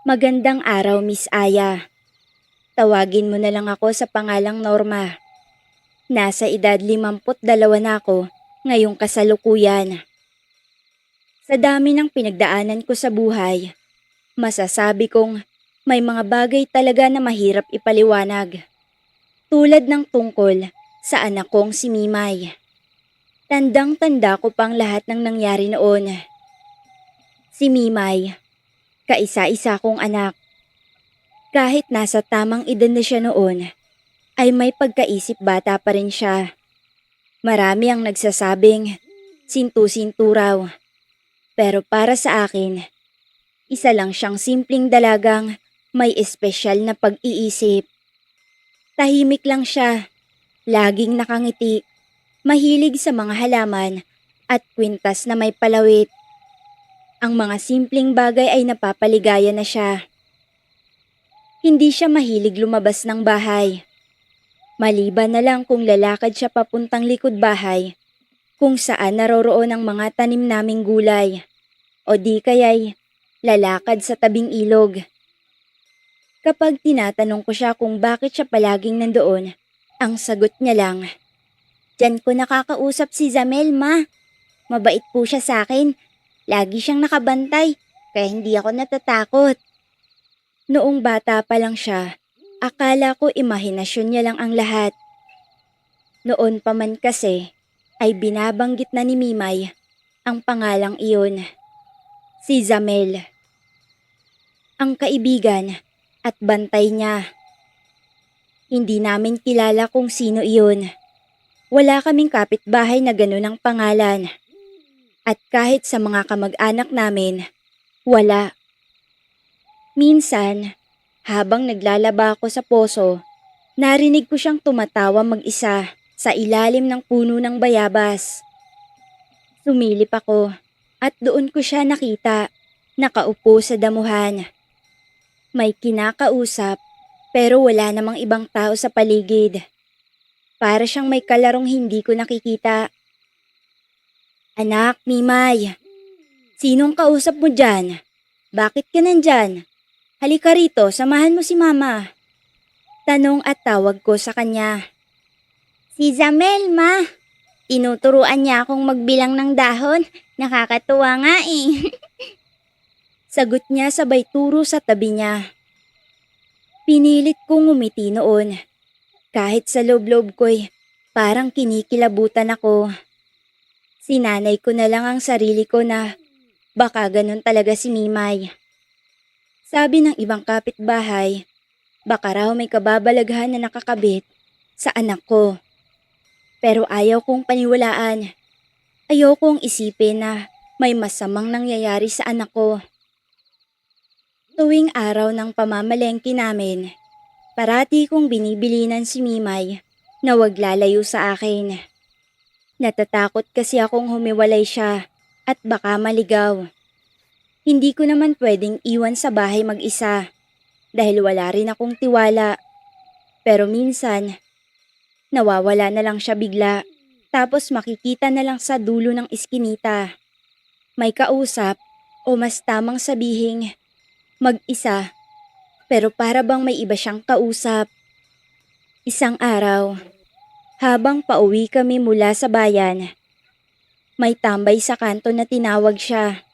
Magandang araw, Miss Aya. Tawagin mo na lang ako sa pangalang Norma. Nasa edad 52 na ako ngayong kasalukuyan. Sa dami ng pinagdaanan ko sa buhay, masasabi kong may mga bagay talaga na mahirap ipaliwanag. Tulad ng tungkol sa anak kong si Mimay. Tandang-tanda ko pang lahat ng nangyari noon. Si Mimay, kaisa-isa kong anak. Kahit nasa tamang edad na siya noon, ay may pagkaisip bata pa rin siya. Marami ang nagsasabing sintu-sintu raw. Pero para sa akin, isa lang siyang simpleng dalagang may espesyal na pag-iisip. Tahimik lang siya, laging nakangiti, mahilig sa mga halaman at kwintas na may palawit. Ang mga simpleng bagay ay napapaligaya na siya. Hindi siya mahilig lumabas ng bahay. Maliban na lang kung lalakad siya papuntang likod bahay, kung saan naroroon ang mga tanim naming gulay, o di kaya'y lalakad sa tabing ilog. Kapag tinatanong ko siya kung bakit siya palaging nandoon, ang sagot niya lang, "Diyan ko nakakausap si Zamel, ma. Mabait po siya sa akin. Lagi siyang nakabantay, kaya hindi ako natatakot." Noong bata pa lang siya, akala ko imahinasyon niya lang ang lahat. Noon pa man kasi, ay binabanggit na ni Mimay ang pangalang iyon, si Zamel. Ang kaibigan at bantay niya. Hindi namin kilala kung sino iyon. Wala kaming kapitbahay na ganun ang pangalan. At kahit sa mga kamag-anak namin, wala. Minsan, habang naglalaba ako sa poso, narinig ko siyang tumatawa mag-isa sa ilalim ng puno ng bayabas. Sumilip ako at doon ko siya nakita, nakaupo sa damuhan. May kinakausap pero wala namang ibang tao sa paligid. Para siyang may kalarong hindi ko nakikita. "Anak, Mimay, sinong kausap mo dyan? Bakit ka nandyan? Halika rito, samahan mo si Mama." Tanong at tawag ko sa kanya. "Si Zamel, ma. Tinuturuan niya akong magbilang ng dahon. Nakakatuwa nga eh." Sagot niya sabay turo sa tabi niya. Pinilit kong ngumiti noon. Kahit sa loob-loob ko'y parang kinikilabutan ako. Sinanay ko na lang ang sarili ko na baka ganun talaga si Mimay. Sabi ng ibang kapitbahay, baka raw may kababalaghan na nakakabit sa anak ko. Pero ayaw kong paniwalaan. Ayaw kong isipin na may masamang nangyayari sa anak ko. Tuwing araw ng pamamalengke namin, parati kong binibilinan si Mimay na wag lalayo sa akin. Natatakot kasi akong humiwalay siya at baka maligaw. Hindi ko naman pwedeng iwan sa bahay mag-isa dahil wala rin akong tiwala. Pero minsan, nawawala na lang siya bigla tapos makikita na lang sa dulo ng iskinita. May kausap o mas tamang sabihing mag-isa pero para bang may iba siyang kausap. Isang araw, habang pauwi kami mula sa bayan, may tambay sa kanto na tinawag siya.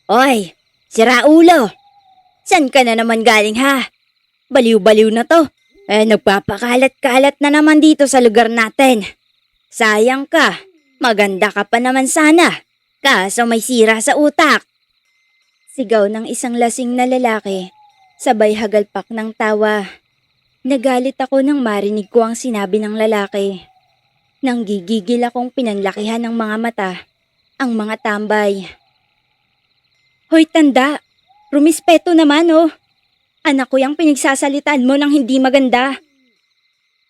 "Oy, sira ulo! San ka na naman galing ha? Baliw-baliw na to. Nagpapakalat-kalat na naman dito sa lugar natin. Sayang ka, maganda ka pa naman sana. Kaso may sira sa utak." Sigaw ng isang lasing na lalaki, sabay hagalpak ng tawa. Nagalit ako nang marinig ko ang sinabi ng lalaki. Nang gigigil akong pinanlakihan ng mga mata, ang mga tambay. "Hoy tanda, rumispeto naman oh. Anak ko yung pinagsasalitaan mo ng hindi maganda."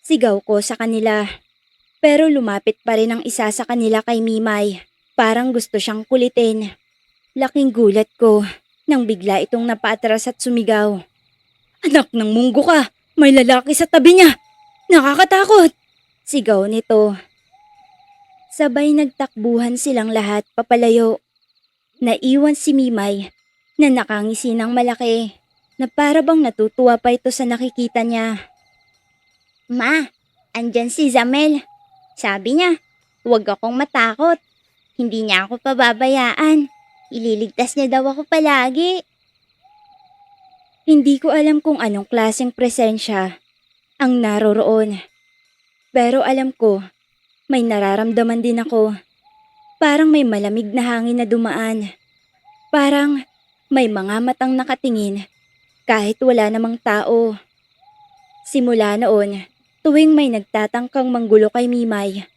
Sigaw ko sa kanila. Pero lumapit pa rin ang isa sa kanila kay Mimay. Parang gusto siyang kulitin. Laking gulat ko nang bigla itong napaatras at sumigaw. "Anak ng munggo ka! May lalaki sa tabi niya! Nakakatakot!" Sigaw nito. Sabay nagtakbuhan silang lahat papalayo. Naiwan si Mimay na nakangisi ng malaki na para bang natutuwa pa ito sa nakikita niya. Ma, andyan si Zamel. Sabi niya, huwag akong matakot. Hindi niya ako pababayaan. Ililigtas niya daw ako palagi. Hindi ko alam kung anong klaseng presensya ang naroroon. Pero alam ko, may nararamdaman din ako. Parang may malamig na hangin na dumaan. Parang may mga matang nakatingin kahit wala namang tao. Simula noon, tuwing may nagtatangkang manggulo kay Mimay,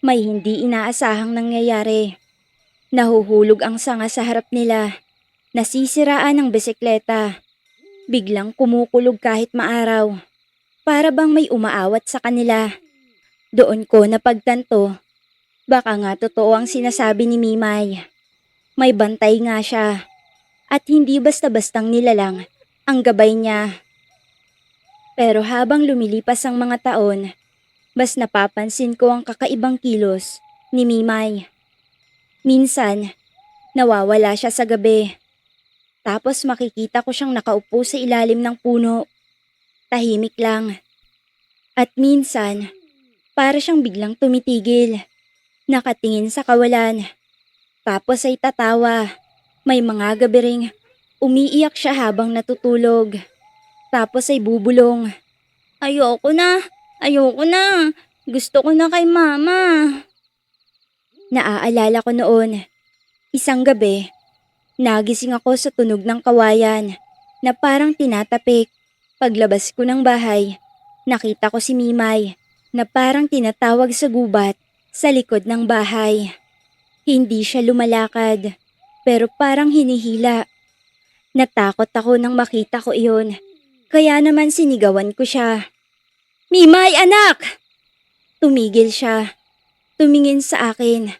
may hindi inaasahang nangyayari. Nahuhulog ang sanga sa harap nila. Nasisiraan ang bisikleta. Biglang kumukulog kahit maaraw. Para bang may umaawat sa kanila. Doon ko napagtanto. Baka nga totoo ang sinasabi ni Mimay. May bantay nga siya. At hindi basta-bastang nilalang ang gabay niya. Pero habang lumilipas ang mga taon, mas napapansin ko ang kakaibang kilos ni Mimay. Minsan, nawawala siya sa gabi. Tapos makikita ko siyang nakaupo sa ilalim ng puno. Tahimik lang. At minsan, para siyang biglang tumitigil. Nakatingin sa kawalan. Tapos ay tatawa. May mga gabi ring umiiyak siya habang natutulog. Tapos ay bubulong. Ayoko na! Ayoko na! Gusto ko na kay mama! Naaalala ko noon. Isang gabi, nagising ako sa tunog ng kawayan na parang tinatapik. Paglabas ko ng bahay, nakita ko si Mimay na parang tinatawag sa gubat sa likod ng bahay. Hindi siya lumalakad, pero parang hinihila. Natakot ako nang makita ko iyon, kaya naman sinigawan ko siya. Mimay, anak! Tumigil siya. Tumingin sa akin.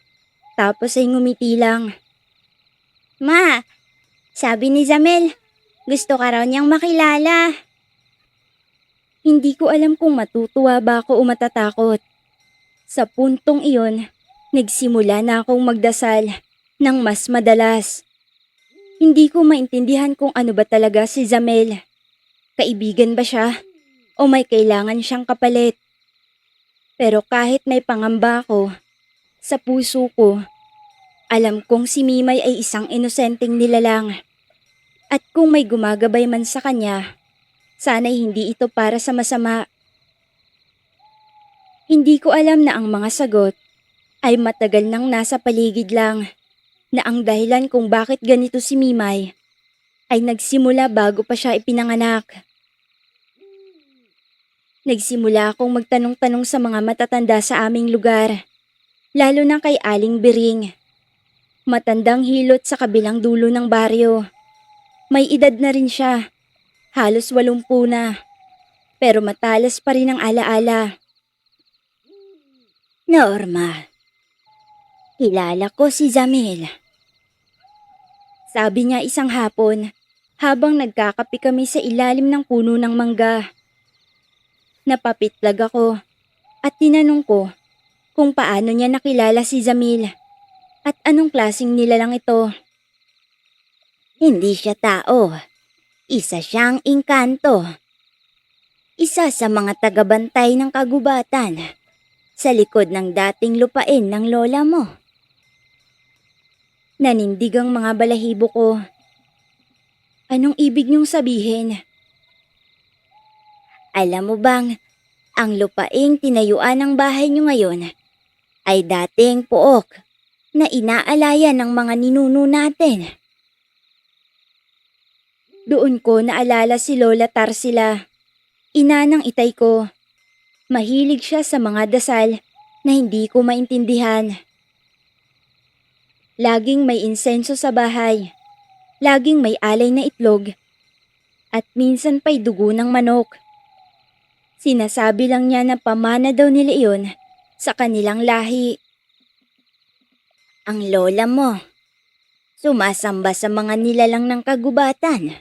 Tapos ay ngumiti lang. Ma, sabi ni Zamel, gusto ka raw niyang makilala. Hindi ko alam kung matutuwa ba ako o matatakot. Sa puntong iyon, nagsimula na akong magdasal ng mas madalas. Hindi ko maintindihan kung ano ba talaga si Zamel. Kaibigan ba siya? O may kailangan siyang kapalit? Pero kahit may pangamba ako, sa puso ko, alam kong si Mimay ay isang inosenteng nilalang. At kung may gumagabay man sa kanya, sana'y hindi ito para sa masama. Hindi ko alam na ang mga sagot ay matagal nang nasa paligid lang, na ang dahilan kung bakit ganito si Mimay ay nagsimula bago pa siya ipinanganak. Nagsimula akong magtanong-tanong sa mga matatanda sa aming lugar, lalo na kay Aling Biring. Matandang hilot sa kabilang dulo ng baryo. May edad na rin siya, halos 80 na, pero matalas pa rin ang alaala. Norma, kilala ko si Zamel. Sabi niya isang hapon, habang nagkakape kami sa ilalim ng puno ng mangga. Napapitlag ako at tinanong ko kung paano niya nakilala si Zamil at anong klaseng nilalang ito. Hindi siya tao. Isa siyang engkanto. Isa sa mga tagabantay ng kagubatan sa likod ng dating lupain ng lola mo. Nanindig ang mga balahibo ko. Anong ibig niyong sabihin? Alam mo bang, ang lupaing tinayuan ng bahay niyo ngayon ay dating pook na inaalayan ng mga ninuno natin. Doon ko naalala si Lola Tarsila, ina ng itay ko. Mahilig siya sa mga dasal na hindi ko maintindihan. Laging may insenso sa bahay, laging may alay na itlog, at minsan pa'y dugo ng manok. Sinasabi lang niya na pamana daw nila iyon sa kanilang lahi. Ang lola mo, sumasamba sa mga nilalang ng kagubatan.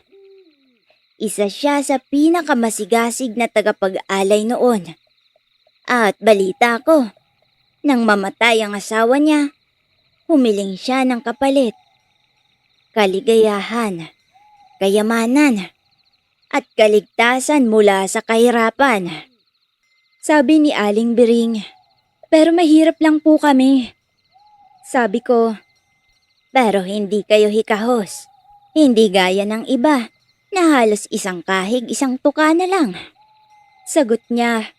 Isa siya sa pinakamasigasig na tagapag-alay noon. At balita ko, nang mamatay ang asawa niya, humiling siya ng kapalit. Kaligayahan kayamanan at kaligtasan mula sa kahirapan. Sabi ni Aling Biring. Pero mahirap lang po kami. Sabi ko, pero hindi kayo hikahos. Hindi gaya ng iba na halos isang kahig, isang tuka na lang. Sagot niya.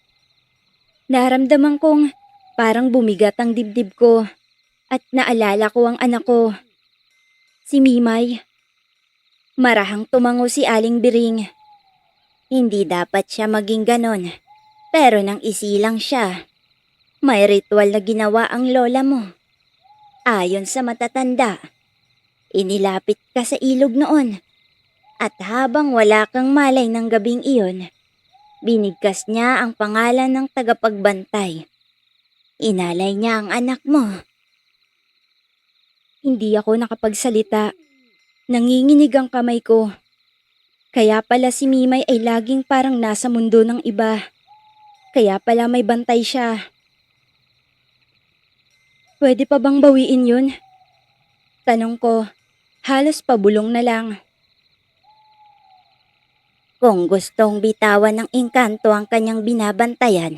Naramdaman kong parang bumigat ang dibdib ko at naalala ko ang anak ko, si Mimay. Marahang tumango si Aling Biring. Hindi dapat siya maging ganon, pero nang isilang siya. May ritual na ginawa ang lola mo. Ayon sa matatanda, inilapit ka sa ilog noon. At habang wala kang malay ng gabing iyon, binigkas niya ang pangalan ng tagapagbantay. Inalay niya ang anak mo. Hindi ako nakapagsalita. Nanginginig ang kamay ko. Kaya pala si Mimay ay laging parang nasa mundo ng iba. Kaya pala may bantay siya. Pwede pa bang bawiin yun? Tanong ko, halos pabulong na lang. Kung gustong bitawan ng engkanto ang kanyang binabantayan,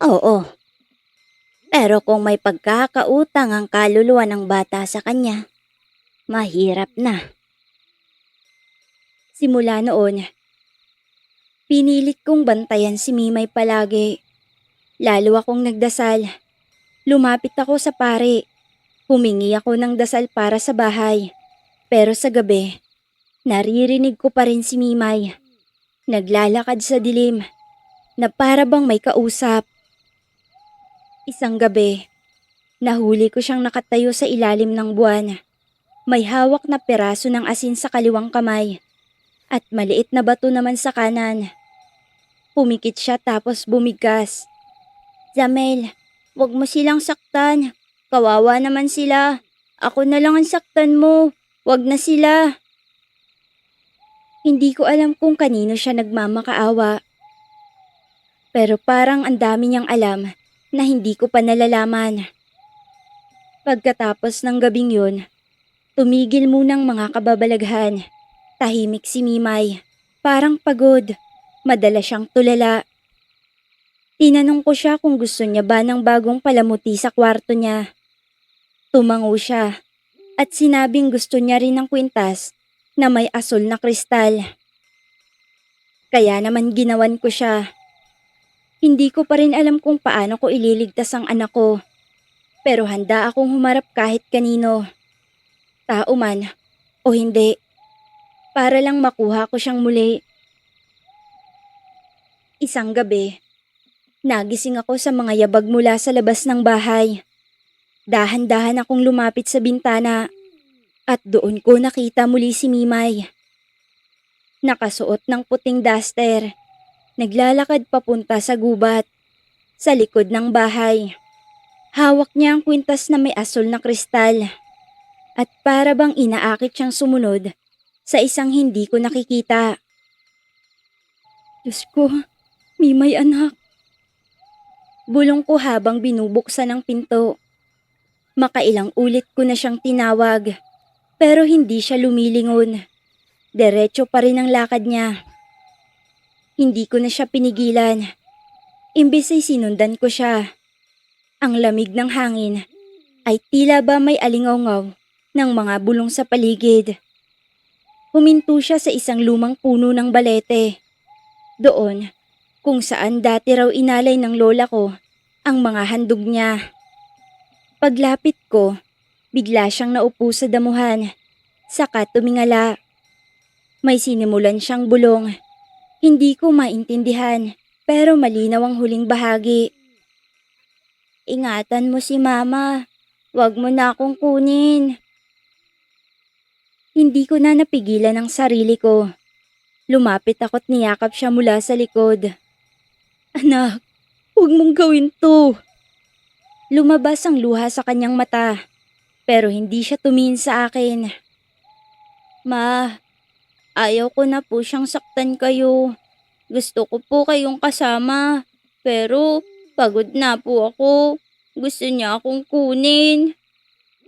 oo. Pero kung may pagkakautang ang kaluluwa ng bata sa kanya, mahirap na. Simula noon, pinilit kong bantayan si Mimay palagi. Lalo akong nagdasal. Lumapit ako sa pare. Humingi ako ng dasal para sa bahay. Pero sa gabi, naririnig ko pa rin si Mimay. Naglalakad sa dilim na para bang may kausap. Isang gabi, nahuli ko siyang nakatayo sa ilalim ng buwan. May hawak na peraso ng asin sa kaliwang kamay at maliit na bato naman sa kanan. Pumikit siya tapos bumigkas. Jamel, wag mo silang saktan. Kawawa naman sila. Ako na lang ang saktan mo. Wag na sila. Hindi ko alam kung kanino siya nagmamakaawa. Pero parang ang dami niyang alam na hindi ko pa nalalaman. Pagkatapos ng gabing yun, tumigil munang mga kababalaghan. Tahimik si Mimay. Parang pagod. Madalas siyang tulala. Tinanong ko siya kung gusto niya ba ng bagong palamuti sa kwarto niya. Tumango siya at sinabing gusto niya rin ng kwintas na may asul na kristal. Kaya naman ginawan ko siya. Hindi ko pa rin alam kung paano ko ililigtas ang anak ko. Pero handa akong humarap kahit kanino. Tao man o hindi. Para lang makuha ko siyang muli. Isang gabi, nagising ako sa mga yabag mula sa labas ng bahay. Dahan-dahan akong lumapit sa bintana at doon ko nakita muli si Mimay. Nakasuot ng puting duster, naglalakad papunta sa gubat, sa likod ng bahay. Hawak niya ang kwintas na may asul na kristal at para bang inaakit siyang sumunod sa isang hindi ko nakikita. Diyos ko, Mimay anak. Bulong ko habang binubuksan ang pinto. Makailang ulit ko na siyang tinawag, pero hindi siya lumilingon. Diretso pa rin ang lakad niya. Hindi ko na siya pinigilan. Imbes ay sinundan ko siya. Ang lamig ng hangin ay tila ba may alingaw ng mga bulong sa paligid. Huminto siya sa isang lumang puno ng balete. Doon, kung saan dati raw inalay ng lola ko ang mga handog niya. Paglapit ko, bigla siyang naupo sa damuhan, saka tumingala. May sinimulan siyang bulong. Hindi ko maintindihan, pero malinaw ang huling bahagi. Ingatan mo si Mama, wag mo na akong kunin. Hindi ko na napigilan ang sarili ko. Lumapit ako't niyakap siya mula sa likod. Anak, huwag mong gawin to. Lumabas ang luha sa kanyang mata, pero hindi siya tumingin sa akin. Ma, ayaw ko na po siyang saktan kayo. Gusto ko po kayong kasama, pero pagod na po ako. Gusto niya akong kunin.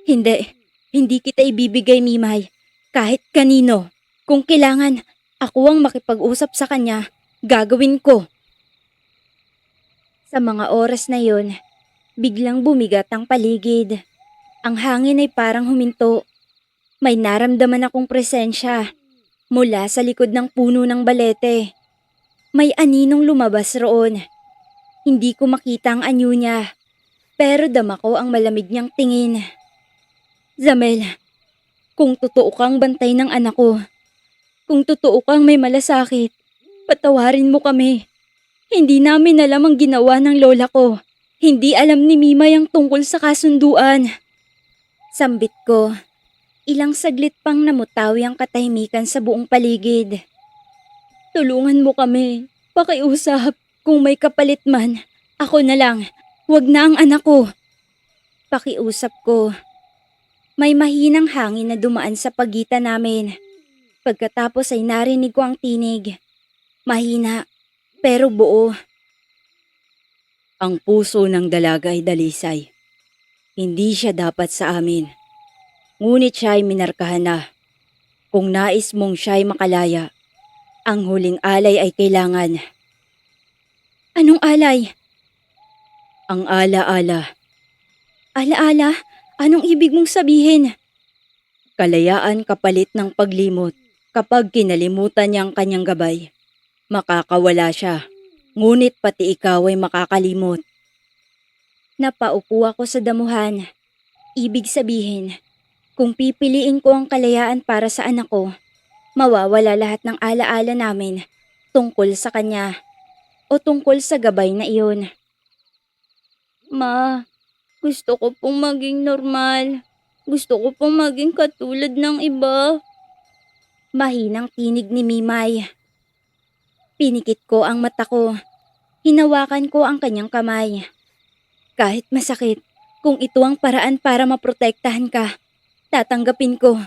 Hindi kita ibibigay, Mimay. Kahit kanino. Kung kailangan ako ang makipag-usap sa kanya, gagawin ko. Sa mga oras na yon, biglang bumigat ang paligid. Ang hangin ay parang huminto. May naramdaman akong presensya mula sa likod ng puno ng balete. May aninong lumabas roon. Hindi ko makita ang anyo niya, pero dama ko ang malamig niyang tingin. Zamel, kung totoo kang bantay ng anak ko, kung totoo kang may malasakit, patawarin mo kami. Hindi namin alam ang ginawa ng lola ko. Hindi alam ni Mimay ang tungkol sa kasunduan. Sambit ko. Ilang saglit pang namutawi ang katahimikan sa buong paligid. Tulungan mo kami. Pakiusap. Kung may kapalit man, ako na lang. Wag na ang anak ko. Pakiusap ko. May mahinang hangin na dumaan sa pagitan namin. Pagkatapos ay narinig ko ang tinig. Mahina, pero buo. Ang puso ng dalaga ay dalisay. Hindi siya dapat sa amin. Ngunit siya ay minarkahan na. Kung nais mong siya ay makalaya, ang huling alay ay kailangan. Anong alay? Ang ala-ala. Ala-ala? Anong ibig mong sabihin? Kalayaan kapalit ng paglimot. Kapag kinalimutan niya ang kanyang gabay, makakawala siya. Ngunit pati ikaw ay makakalimot. Napaupo ako sa damuhan. Ibig sabihin, kung pipiliin ko ang kalayaan para sa anak ko, mawawala lahat ng alaala namin tungkol sa kanya o tungkol sa gabay na iyon. Ma, gusto ko pong maging normal. Gusto ko pong maging katulad ng iba. Mahinang tinig ni Mimay. Pinikit ko ang mata ko. Hinawakan ko ang kanyang kamay. Kahit masakit, kung ito ang paraan para maprotektahan ka, tatanggapin ko.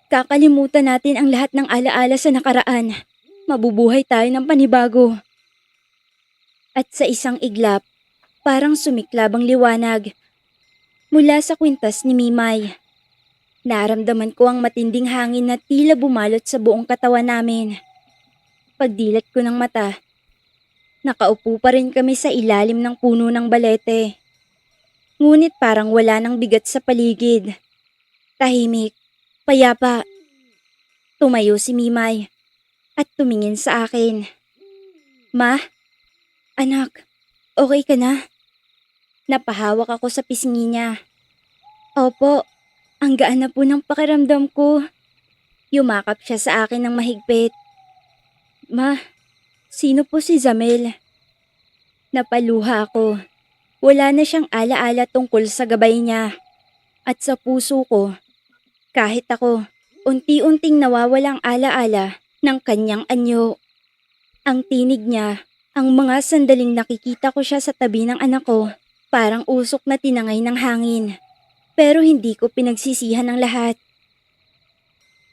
Kakalimutan natin ang lahat ng alaala sa nakaraan. Mabubuhay tayo ng panibago. At sa isang iglap, parang sumiklab ang liwanag. Mula sa kwintas ni Mimay. Naramdaman ko ang matinding hangin na tila bumalot sa buong katawan namin. Pagdilat ko ng mata, nakaupo pa rin kami sa ilalim ng puno ng balete. Ngunit parang wala nang bigat sa paligid. Tahimik, payapa. Tumayo si Mimay at tumingin sa akin. Ma, anak, okay ka na? Napahawak ako sa pisngi niya. Opo, ang gaan na po ng pakiramdam ko. Yumakap siya sa akin ng mahigpit. Ma, sino po si Zamel? Napaluha ako. Wala na siyang alaala tungkol sa gabay niya. At sa puso ko, kahit ako, unti-unting nawawalang alaala ng kanyang anyo. Ang tinig niya, ang mga sandaling nakikita ko siya sa tabi ng anak ko, parang usok na tinangay ng hangin. Pero hindi ko pinagsisihan ang lahat.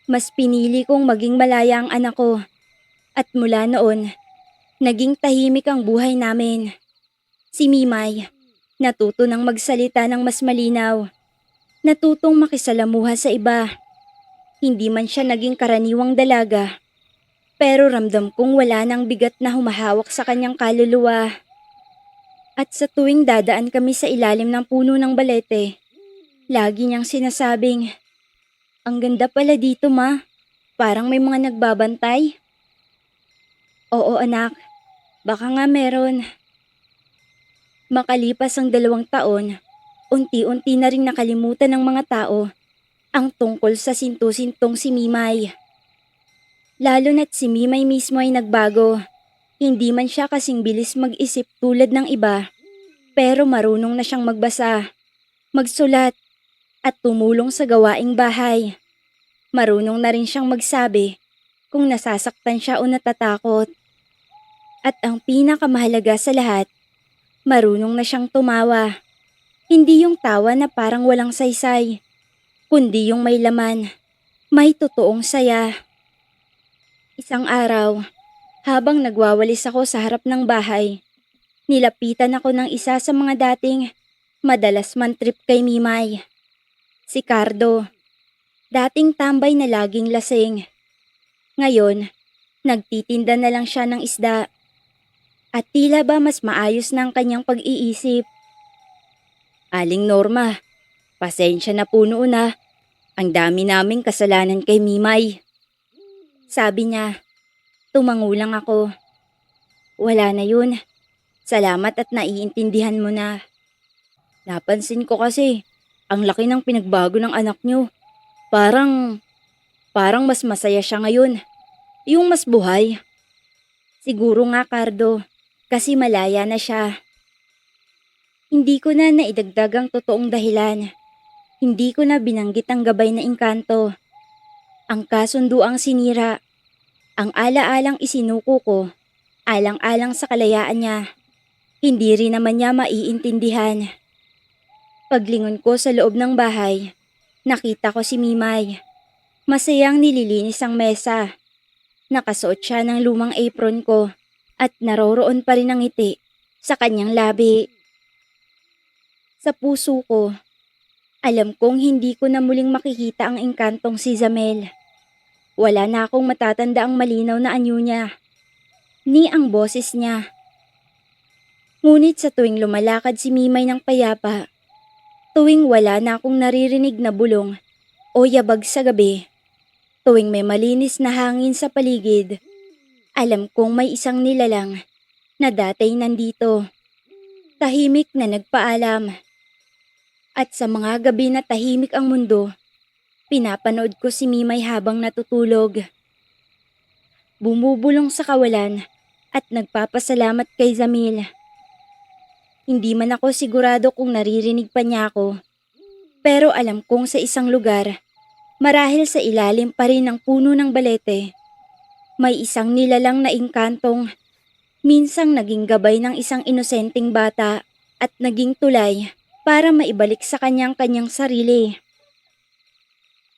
Mas pinili kong maging malaya ang anak ko. At mula noon, naging tahimik ang buhay namin. Si Mimay, natuto ng magsalita ng mas malinaw. Natutong makisalamuha sa iba. Hindi man siya naging karaniwang dalaga. Pero ramdam kong wala nang bigat na humahawak sa kanyang kaluluwa. At sa tuwing dadaan kami sa ilalim ng puno ng balete, lagi niyang sinasabing, "Ang ganda pala dito, ma. Parang may mga nagbabantay." Oo, anak. Baka nga meron. Makalipas ang 2 taon, unti-unti na ring nakalimutan ng mga tao ang tungkol sa sintu-sintong si Mimay. Lalo na't si Mimay mismo ay nagbago. Hindi man siya kasing bilis mag-isip tulad ng iba, pero marunong na siyang magbasa, magsulat, at tumulong sa gawaing bahay. Marunong na rin siyang magsabi kung nasasaktan siya o natatakot. At ang pinakamahalaga sa lahat, marunong na siyang tumawa. Hindi yung tawa na parang walang saysay, kundi yung may laman, may totoong saya. Isang araw, habang nagwawalis ako sa harap ng bahay, nilapitan ako ng isa sa mga dating madalas man-trip kay Mimay. Si Cardo, dating tambay na laging lasing. Ngayon, nagtitinda na lang siya ng isda at tila ba mas maayos na ang kanyang pag-iisip. Aling Norma, pasensya na po noon ah. Ang dami naming kasalanan kay Mimay. Sabi niya, tumangulang ako. Wala na yun. Salamat at naiintindihan mo na. Napansin ko kasi, ang laki ng pinagbago ng anak niyo. Parang, parang mas masaya siya ngayon. Yung mas buhay. Siguro nga, Cardo, kasi malaya na siya. Hindi ko na naidagdag ang totoong dahilan. Hindi ko na binanggit ang gabay na engkanto. Ang kasunduang sinira. Ang ala-alang isinuko ko. Alang-alang sa kalayaan niya. Hindi rin naman niya maiintindihan. Paglingon ko sa loob ng bahay, nakita ko si Mimay. Masayang nililinis ang mesa. Nakasuot siya ng lumang apron ko at naroroon pa rin ang ngiti sa kanyang labi. Sa puso ko, alam kong hindi ko na muling makikita ang engkantong si Zamel. Wala na akong matatanda ang malinaw na anyo niya, ni ang boses niya. Ngunit sa tuwing lumalakad si Mimay ng payapa, tuwing wala na akong naririnig na bulong o yabag sa gabi, tuwing may malinis na hangin sa paligid, alam kong may isang nilalang na datay nandito. Tahimik na nagpaalam. At sa mga gabi na tahimik ang mundo, pinapanood ko si Mimay habang natutulog. Bumubulong sa kawalan at nagpapasalamat kay Zamil. Hindi man ako sigurado kung naririnig pa niya ako. Pero alam kong sa isang lugar, marahil sa ilalim pa rin ng puno ng balete, may isang nilalang na engkantong minsang naging gabay ng isang inosenteng bata at naging tulay para maibalik sa kanyang sarili.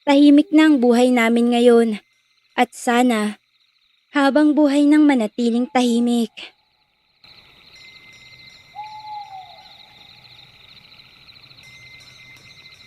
Tahimik na ang buhay namin ngayon at sana habang buhay nang manatiling tahimik.